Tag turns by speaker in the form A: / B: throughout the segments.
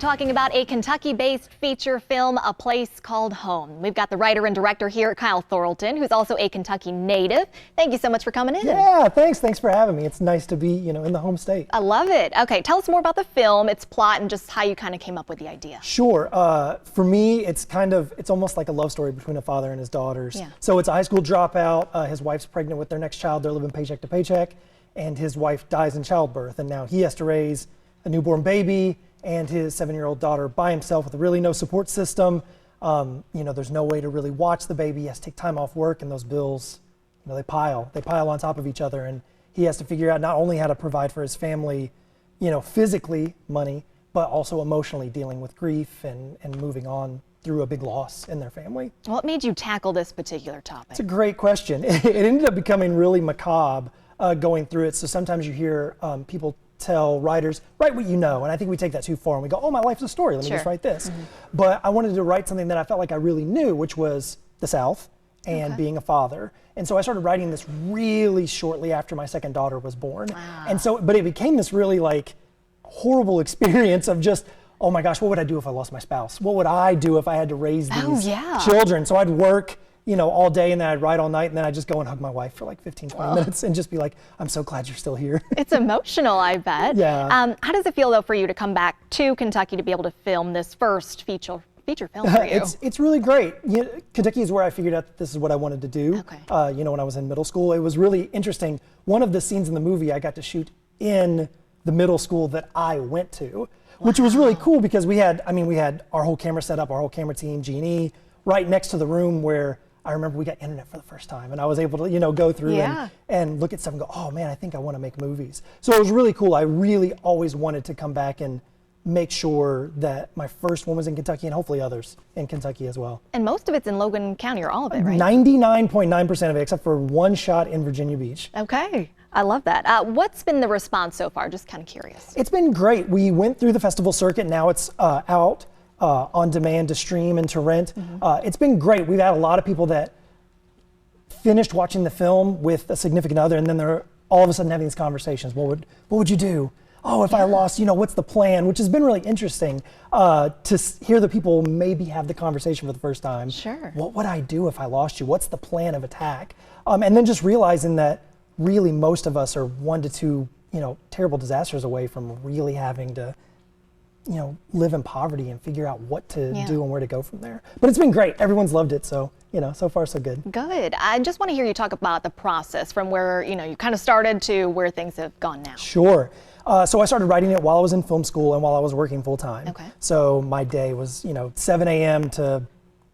A: Talking about a Kentucky-based feature film, A Place Called Home. We've got the writer and director here, Kyle Thorlton, who's also a Kentucky native. Thank you so much for coming in.
B: Yeah, thanks for having me. It's nice to be, in the home state.
A: I love it. Okay, tell us more about the film, its plot, and just how you kind of came up with the idea.
B: Sure. For me, it's almost like a love story between a father and his daughters.
A: Yeah.
B: So it's a high school dropout. His wife's pregnant with their next child. They're living paycheck to paycheck, and his wife dies in childbirth, and now he has to raise a newborn baby and his 7-year-old daughter by himself with really no support system. There's no way to really watch the baby. He has to take time off work, and those bills, they pile on top of each other, and he has to figure out not only how to provide for his family, physically money, but also emotionally dealing with grief and moving on through a big loss in their family.
A: What made you tackle this particular topic?
B: It's a great question. It ended up becoming really macabre going through it. So sometimes you hear people tell writers, write what you know, and I think we take that too far and we go, oh, my life's a story, let me just write this. Mm-hmm. But I wanted to write something that I felt like I really knew, which was the South and being a father. And so I started writing this really shortly after my second daughter was born.
A: Wow.
B: And so, but it became this really horrible experience of just, oh my gosh, what would I do if I lost my spouse? What would I do if I had to raise these children? So I'd work all day, and then I'd write all night, and then I'd just go and hug my wife for 15, 20 minutes and just be like, I'm so glad you're still here.
A: It's emotional, I bet.
B: Yeah.
A: How does it feel, though, for you to come back to Kentucky to be able to film this first feature film for you?
B: It's really great. Kentucky is where I figured out that this is what I wanted to do.
A: Okay.
B: When I was in middle school, it was really interesting. One of the scenes in the movie I got to shoot in the middle school that I went to, which was really cool because we had our whole camera set up, our whole camera team, G&E, right next to the room where I remember we got internet for the first time, and I was able to, go through and look at stuff and go, oh man, I think I want to make movies. So it was really cool. I really always wanted to come back and make sure that my first one was in Kentucky and hopefully others in Kentucky as well.
A: And most of it's in Logan County, or all of it, right?
B: 99.9% of it, except for one shot in Virginia Beach.
A: Okay. I love that. What's been the response so far? Just kind of curious.
B: It's been great. We went through the festival circuit. Now it's out on demand to stream and to rent. Mm-hmm. It's been great. We've had a lot of people that finished watching the film with a significant other, and then they're all of a sudden having these conversations. What would you do? Oh, if I lost, what's the plan? Which has been really interesting to hear the people maybe have the conversation for the first time.
A: Sure.
B: What would I do if I lost you? What's the plan of attack? And then just realizing that really most of us are 1 to 2, terrible disasters away from really having to live in poverty and figure out what to do and where to go from there. But it's been great. Everyone's loved it. So, so far so good.
A: Good. I just want to hear you talk about the process from where, you kind of started to where things have gone now.
B: Sure. So I started writing it while I was in film school and while I was working full time.
A: Okay.
B: So my day was, 7 a.m. to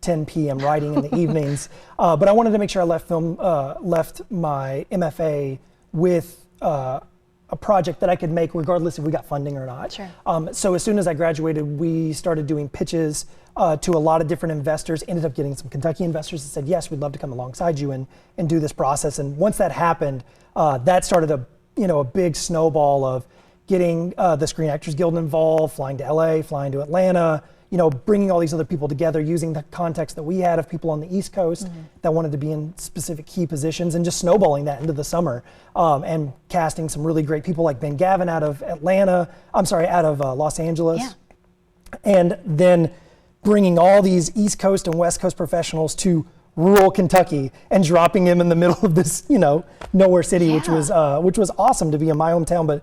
B: 10 p.m. writing in the evenings. But I wanted to make sure I left my MFA with a project that I could make regardless if we got funding or not.
A: Sure.
B: So as soon as I graduated, we started doing pitches to a lot of different investors, ended up getting some Kentucky investors that said, yes, we'd love to come alongside you and do this process. And once that happened, that started a big snowball of getting the Screen Actors Guild involved, flying to LA, flying to Atlanta, bringing all these other people together, using the context that we had of people on the East Coast that wanted to be in specific key positions, and just snowballing that into the summer, and casting some really great people like Ben Gavin out of Los Angeles. Yeah. And then bringing all these East Coast and West Coast professionals to rural Kentucky and dropping them in the middle of this, nowhere city, which was awesome to be in my hometown, but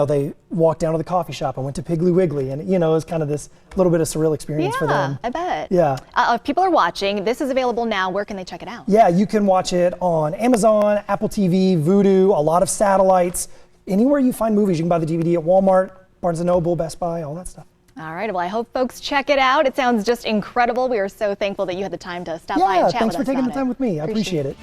B: they walked down to the coffee shop and went to Piggly Wiggly, and it was kind of this little bit of surreal experience for them.
A: I bet.
B: Yeah.
A: If people are watching, this is available now. Where can they check it out?
B: Yeah, you can watch it on Amazon, Apple TV, Vudu, a lot of satellites. Anywhere you find movies, you can buy the DVD at Walmart, Barnes & Noble, Best Buy, all that stuff.
A: All right, well, I hope folks check it out. It sounds just incredible. We are so thankful that you had the time to stop by and chat with us.
B: Yeah, thanks for taking the time with me. I appreciate it.